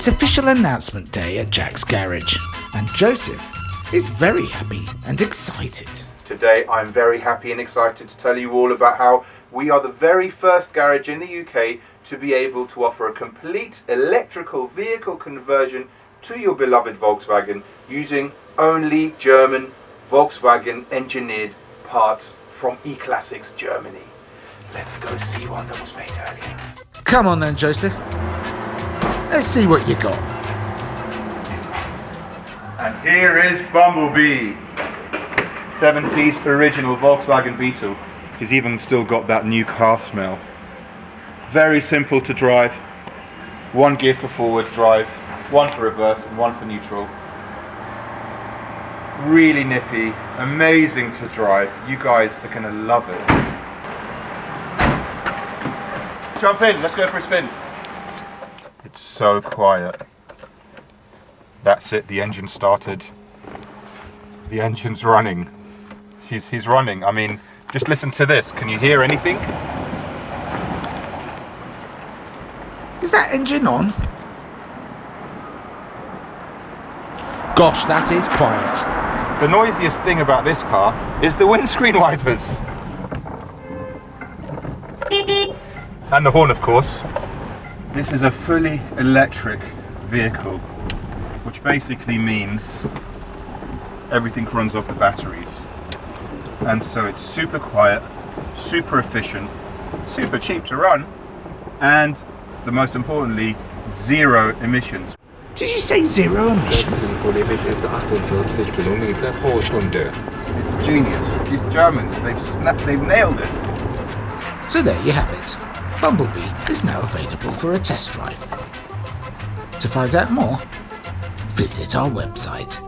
It's official announcement day at Jack's garage, and Joseph is very happy and excited. Today I'm very happy and excited to tell you all about how we are the very first garage in the UK to be able to offer a complete electrical vehicle conversion to your beloved Volkswagen using only German Volkswagen engineered parts from eClassics Germany. Let's go see one that was made earlier. Come on then, Joseph. Let's see what you got. And here is Bumblebee. 70s original Volkswagen Beetle. He's even still got that new car smell. Very simple to drive. One gear for forward drive, one for reverse and one for neutral. Really nippy, amazing to drive. You guys are going to love it. Jump in, let's go for a spin. It's so quiet. That's it, the engine started. The engine's running. He's running. I mean, just listen to this. Can you hear anything? Is that engine on? Gosh, that is quiet. The noisiest thing about this car is the windscreen wipers. And the horn, of course. This is a fully electric vehicle, which basically means everything runs off the batteries. And so it's super quiet, super efficient, super cheap to run, and the most importantly, zero emissions. Did you say zero emissions? Tempolimit ist 48 Kilometer pro Stunde. It's genius. These Germans, they've nailed it. So there you have it. Bumblebee is now available for a test drive. To find out more, visit our website.